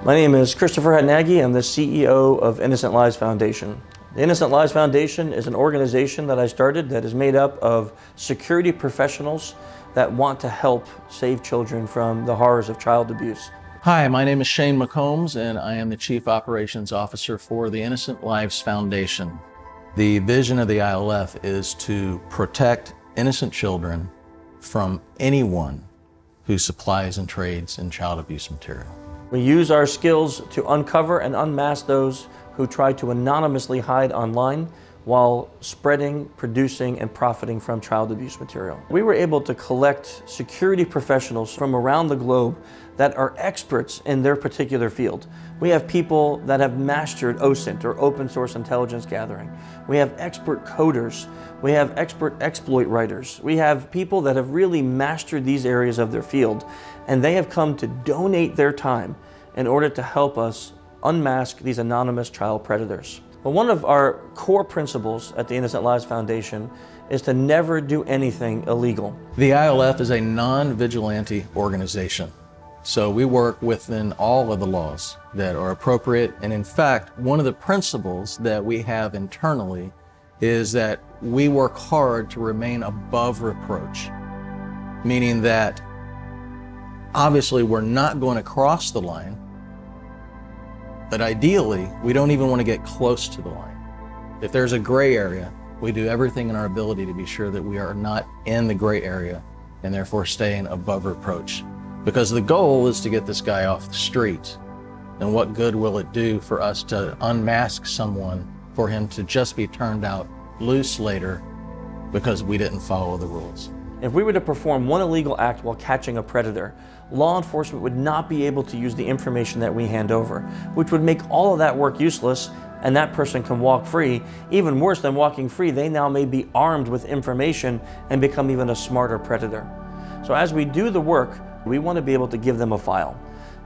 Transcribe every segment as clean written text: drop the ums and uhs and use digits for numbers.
My name is Christopher Hatnagi. I'm the CEO of Innocent Lives Foundation. The Innocent Lives Foundation is an organization that I started that is made up of security professionals that want to help save children from the horrors of child abuse. Hi, my name is Shane McCombs, and I am the Chief Operations Officer for the Innocent Lives Foundation. The vision of the ILF is to protect innocent children from anyone who supplies and trades in child abuse material. We use our skills to uncover and unmask those who try to anonymously hide online while spreading, producing, and profiting from child abuse material. We were able to collect security professionals from around the globe that are experts in their particular field. We have people that have mastered OSINT, or open source intelligence gathering. We have expert coders. We have expert exploit writers. We have people that have really mastered these areas of their field, and they have come to donate their time in order to help us unmask these anonymous child predators. Well, one of our core principles at the Innocent Lives Foundation is to never do anything illegal. The ILF is a non-vigilante organization, so we work within all of the laws that are appropriate. And in fact, one of the principles that we have internally is that we work hard to remain above reproach, meaning that obviously we're not going to cross the line, but ideally, we don't even want to get close to the line. If there's a gray area, we do everything in our ability to be sure that we are not in the gray area and therefore staying above reproach. Because the goal is to get this guy off the street. And what good will it do for us to unmask someone for him to just be turned out loose later because we didn't follow the rules? If we were to perform one illegal act while catching a predator, law enforcement would not be able to use the information that we hand over, which would make all of that work useless, and that person can walk free. Even worse than walking free, they now may be armed with information and become even a smarter predator. So as we do the work, we want to be able to give them a file.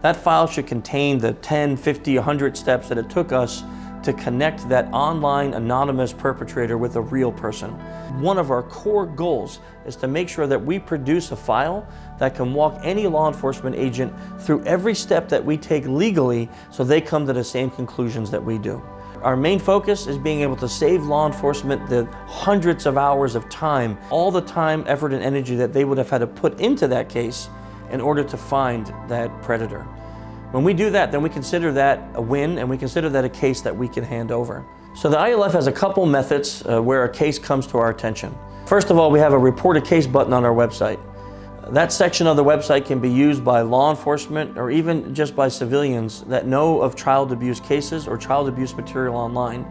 That file should contain the 10, 50, 100 steps that it took us to connect that online anonymous perpetrator with a real person. One of our core goals is to make sure that we produce a file that can walk any law enforcement agent through every step that we take legally so they come to the same conclusions that we do. Our main focus is being able to save law enforcement the hundreds of hours of time, all the time, effort, and energy that they would have had to put into that case in order to find that predator. When we do that, then we consider that a win, and we consider that a case that we can hand over. So the ILF has a couple methods where a case comes to our attention. First of all, we have a report a case button on our website. That section of the website can be used by law enforcement or even just by civilians that know of child abuse cases or child abuse material online.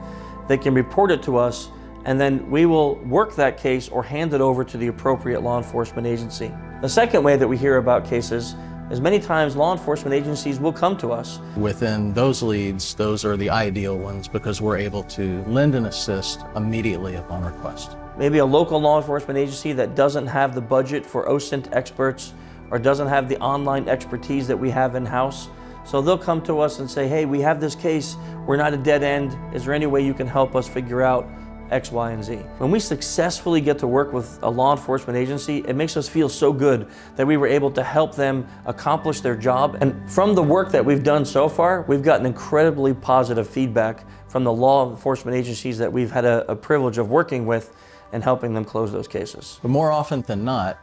They can report it to us, and then we will work that case or hand it over to the appropriate law enforcement agency. The second way that we hear about cases is many times law enforcement agencies will come to us. Within those leads, those are the ideal ones because we're able to lend and assist immediately upon request. Maybe a local law enforcement agency that doesn't have the budget for OSINT experts or doesn't have the online expertise that we have in-house. So they'll come to us and say, hey, we have this case, we're not a dead end, is there any way you can help us figure out X, Y, and Z? When we successfully get to work with a law enforcement agency, it makes us feel so good that we were able to help them accomplish their job. And from the work that we've done so far, we've gotten incredibly positive feedback from the law enforcement agencies that we've had a privilege of working with and helping them close those cases. But more often than not,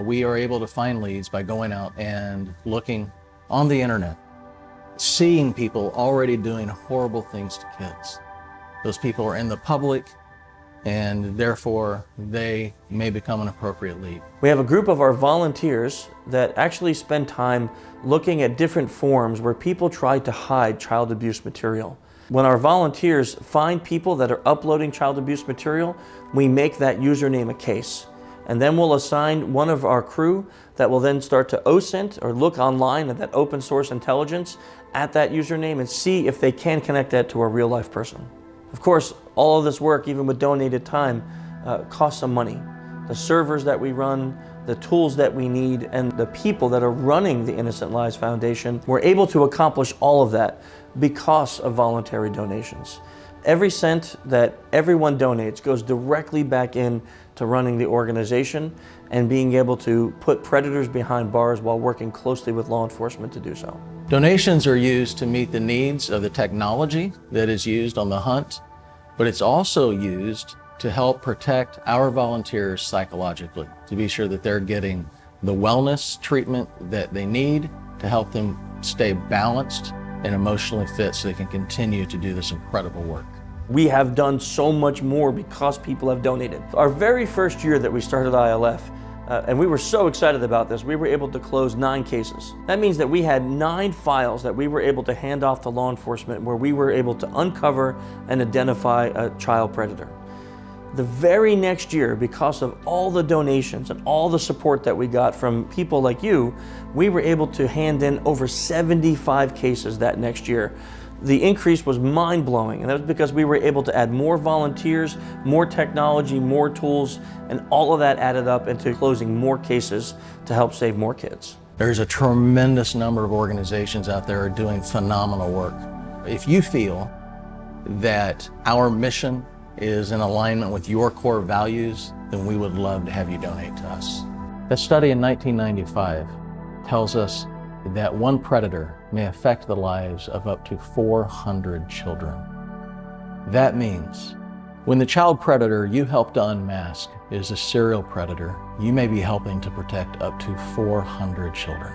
we are able to find leads by going out and looking on the internet, seeing people already doing horrible things to kids. Those people are in the public, and therefore they may become an appropriate lead. We have a group of our volunteers that actually spend time looking at different forums where people try to hide child abuse material. When our volunteers find people that are uploading child abuse material, we make that username a case. And then we'll assign one of our crew that will then start to OSINT or look online at that open source intelligence at that username and see if they can connect that to a real life person. Of course, all of this work, even with donated time, costs some money. The servers that we run, the tools that we need, and the people that are running the Innocent Lives Foundation, we're able to accomplish all of that because of voluntary donations. Every cent that everyone donates goes directly back in to running the organization and being able to put predators behind bars while working closely with law enforcement to do so. Donations are used to meet the needs of the technology that is used on the hunt, but it's also used to help protect our volunteers psychologically, to be sure that they're getting the wellness treatment that they need to help them stay balanced and emotionally fit so they can continue to do this incredible work. We have done so much more because people have donated. Our very first year that we started ILF, and we were so excited about this, we were able to close 9 cases. That means that we had 9 files that we were able to hand off to law enforcement where we were able to uncover and identify a child predator. The very next year, because of all the donations and all the support that we got from people like you, we were able to hand in over 75 cases that next year. The increase was mind-blowing, and that was because we were able to add more volunteers, more technology, more tools, and all of that added up into closing more cases to help save more kids. There's a tremendous number of organizations out there doing phenomenal work. If you feel that our mission is in alignment with your core values, then we would love to have you donate to us. A study in 1995 tells us that one predator may affect the lives of up to 400 children. That means when the child predator you help to unmask is a serial predator, you may be helping to protect up to 400 children.